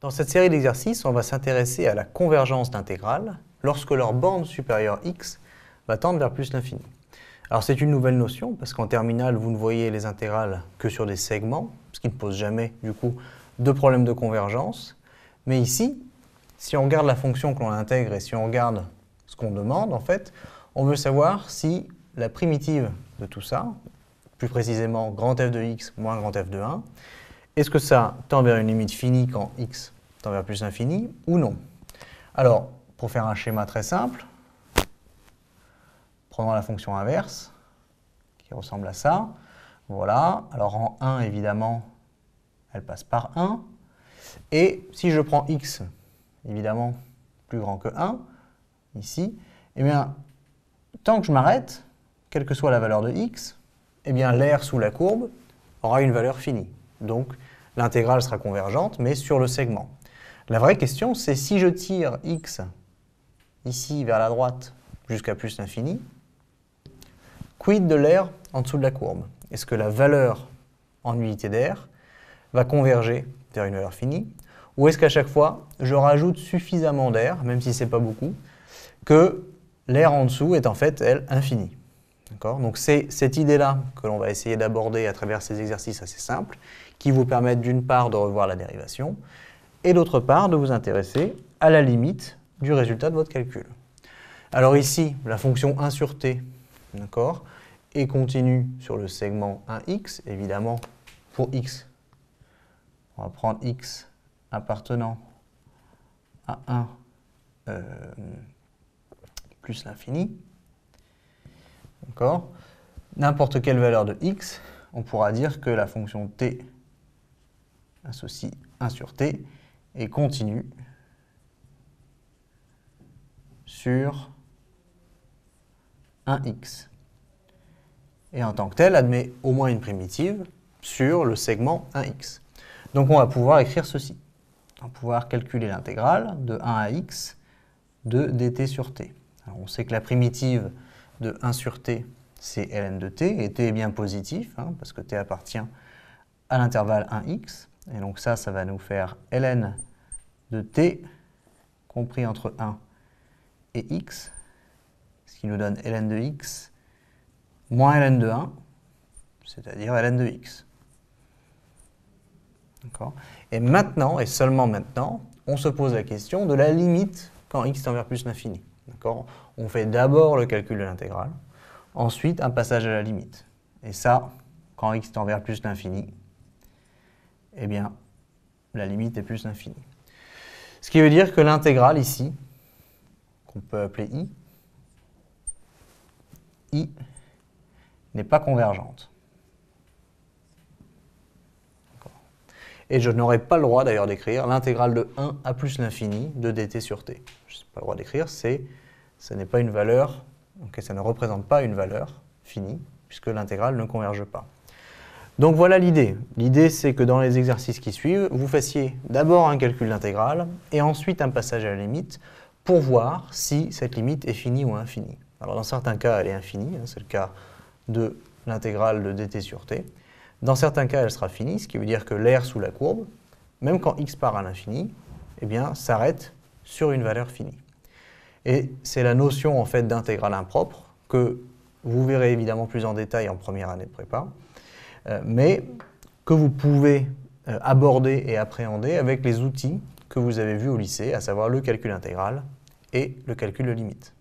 Dans cette série d'exercices, on va s'intéresser à la convergence d'intégrales lorsque leur borne supérieure x va tendre vers plus l'infini. Alors c'est une nouvelle notion parce qu'en terminale, vous ne voyez les intégrales que sur des segments, ce qui ne pose jamais du coup de problème de convergence. Mais ici, si on regarde la fonction que l'on intègre et si on regarde ce qu'on demande, en fait, on veut savoir si la primitive de tout ça, plus précisément grand f de x moins grand f de 1, est-ce que ça tend vers une limite finie quand x tend vers plus l'infini ou non? Alors, pour faire un schéma très simple, prenons la fonction inverse, qui ressemble à ça. Voilà, alors en 1, évidemment, elle passe par 1. Et si je prends x, évidemment, plus grand que 1, ici, eh bien, tant que je m'arrête, quelle que soit la valeur de x, eh bien, l'aire sous la courbe aura une valeur finie. Donc, l'intégrale sera convergente, mais sur le segment. La vraie question, c'est si je tire x ici vers la droite jusqu'à plus l'infini, quid de l'aire en dessous de la courbe? Est-ce que la valeur en unité d'air va converger vers une valeur finie? Ou est-ce qu'à chaque fois, je rajoute suffisamment d'air, même si ce n'est pas beaucoup, que l'aire en dessous est en fait, elle, infinie? Donc c'est cette idée-là que l'on va essayer d'aborder à travers ces exercices assez simples, qui vous permettent d'une part de revoir la dérivation, et d'autre part de vous intéresser à la limite du résultat de votre calcul. Alors ici, la fonction 1 sur t, est continue sur le segment 1x, évidemment, pour x. On va prendre x appartenant à 1 plus l'infini. N'importe quelle valeur de x, on pourra dire que la fonction t associe 1 sur t est continue sur 1x. Et en tant que telle, admet au moins une primitive sur le segment 1x. Donc on va pouvoir écrire ceci. On va pouvoir calculer l'intégrale de 1 à x de dt sur t. Alors on sait que la primitive de 1 sur t, c'est ln de t, et t est bien positif, parce que t appartient à l'intervalle 1x. Et donc ça va nous faire ln de t compris entre 1 et x, ce qui nous donne ln de x moins ln de 1, c'est-à-dire ln de x. Et maintenant, et seulement maintenant, on se pose la question de la limite quand x tend vers plus l'infini. On fait d'abord le calcul de l'intégrale, ensuite un passage à la limite. Et ça, quand x tend vers plus l'infini, eh bien, la limite est plus l'infini. Ce qui veut dire que l'intégrale ici, qu'on peut appeler I n'est pas convergente. Et je n'aurai pas le droit d'ailleurs d'écrire l'intégrale de 1 à plus l'infini de dt sur t. Je n'ai pas le droit d'écrire, ce n'est pas une valeur, ça ne représente pas une valeur finie, puisque l'intégrale ne converge pas. Donc voilà l'idée. L'idée, c'est que dans les exercices qui suivent, vous fassiez d'abord un calcul d'intégrale et ensuite un passage à la limite pour voir si cette limite est finie ou infinie. Alors dans certains cas, elle est infinie, c'est le cas de l'intégrale de dt sur t. Dans certains cas, elle sera finie, ce qui veut dire que l'aire sous la courbe, même quand x part à l'infini, eh bien, s'arrête sur une valeur finie. Et c'est la notion en fait d'intégrale impropre que vous verrez évidemment plus en détail en première année de prépa, mais que vous pouvez aborder et appréhender avec les outils que vous avez vus au lycée, à savoir le calcul intégral et le calcul de limite.